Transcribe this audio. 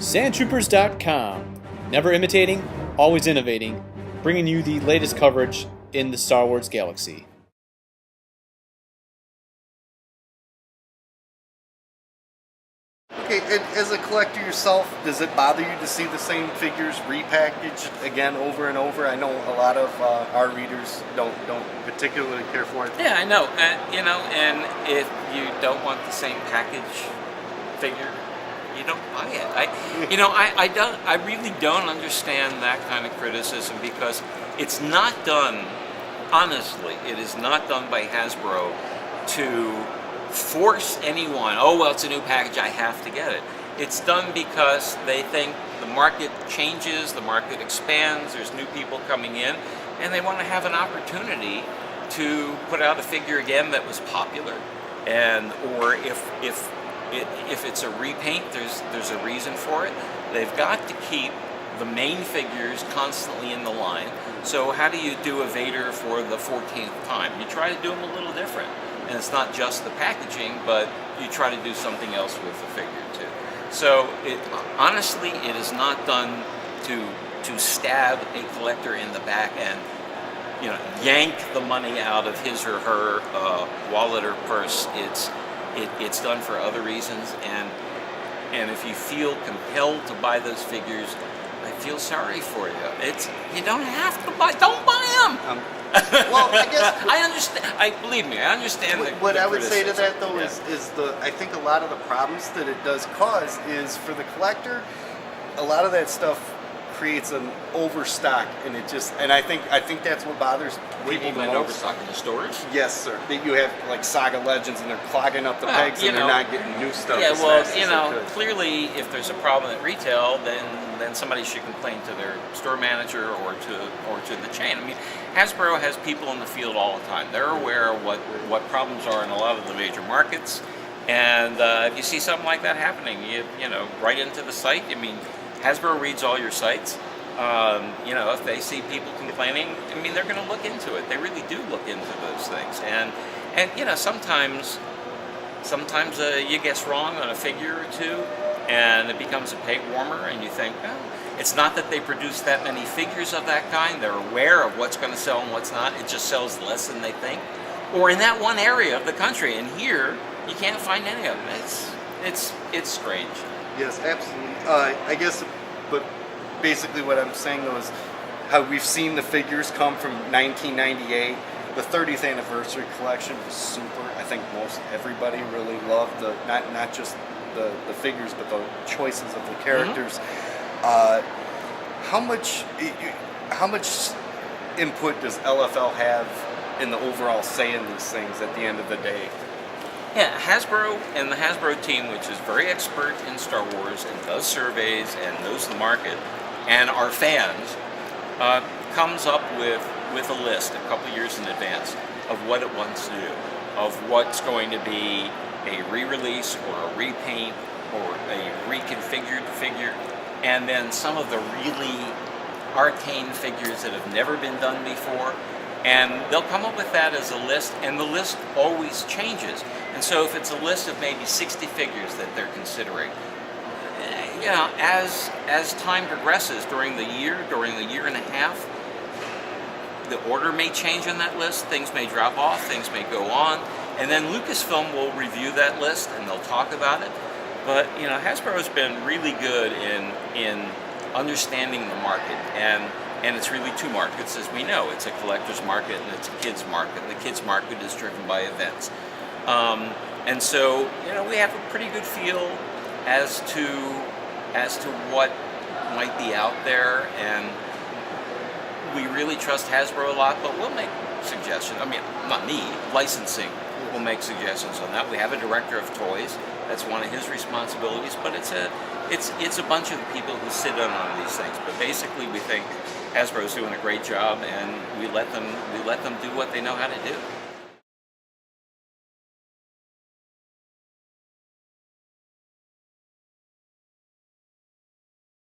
Sandtroopers.com. Never imitating, always innovating, bringing you the latest coverage in the Star Wars galaxy. Okay, and as a collector yourself, does it bother you to see the same figures repackaged again over and over? I know a lot of our readers don't particularly care for it. Yeah, I know. And if you don't want the same package figure, you don't buy it. I really don't understand that kind of criticism, because it's not done. Honestly, it is not done by Hasbro to force anyone, oh, well, it's a new package, I have to get it. It's done because they think the market changes, the market expands, there's new people coming in, and they want to have an opportunity to put out a figure again that was popular. And or if it's a repaint, there's a reason for it. They've got to keep the main figures constantly in the line. So how do you do a Vader for the 14th time? You try to do them a little different. And it's not just the packaging, but you try to do something else with the figure too. So honestly, it is not done to stab a collector in the back and yank the money out of his or her wallet or purse. It's done for other reasons, and if you feel compelled to buy those figures, I feel sorry for you. You don't have to buy. Don't buy them. Well, I guess I understand. Believe me, I understand. What I would say to that though is I think a lot of the problems that it does cause is for the collector. A lot of that stuff creates an overstock, and I think that's what bothers people the most. Overstock in the stores? Yes, sir. That you have like Saga Legends, and they're clogging up the pegs, and they're not getting new stuff. Yeah, well, clearly, if there's a problem at retail, then somebody should complain to their store manager or to the chain. I mean, Hasbro has people in the field all the time. They're aware of what problems are in a lot of the major markets, and if you see something like that happening, you right into the site. I mean, Hasbro reads all your sites. If they see people complaining, I mean, they're going to look into it. They really do look into those things, and sometimes you guess wrong on a figure or two, and it becomes a peg warmer, and you think, oh, it's not that they produce that many figures of that kind. They're aware of what's going to sell and what's not. It just sells less than they think, or in that one area of the country. And here, you can't find any of them. It's strange. Yes, absolutely. I guess, but basically what I'm saying though is how we've seen the figures come from 1998. The 30th anniversary collection was super. I think most everybody really loved not just the figures, but the choices of the characters. Mm-hmm. How much input does LFL have in the overall say in these things at the end of the day? Yeah, Hasbro and the Hasbro team, which is very expert in Star Wars and does surveys and knows the market and our fans, comes up with a list a couple years in advance of what it wants to do, of what's going to be a re-release or a repaint or a reconfigured figure, and then some of the really arcane figures that have never been done before. And they'll come up with that as a list, and the list always changes. And so if it's a list of maybe 60 figures that they're considering, as time progresses during the year and a half, the order may change on that list, things may drop off, things may go on, and then Lucasfilm will review that list and they'll talk about it. But Hasbro has been really good in understanding the market, and it's really two markets, as we know. It's a collector's market and it's a kids market. The kids market is driven by events. And so, we have a pretty good feel as to what might be out there, and we really trust Hasbro a lot, but we'll make suggestions. I mean, not me, licensing will make suggestions on that. We have a director of toys. That's one of his responsibilities, but it's a bunch of people who sit in on these things. But basically, we think Hasbro's doing a great job, and we let them do what they know how to do.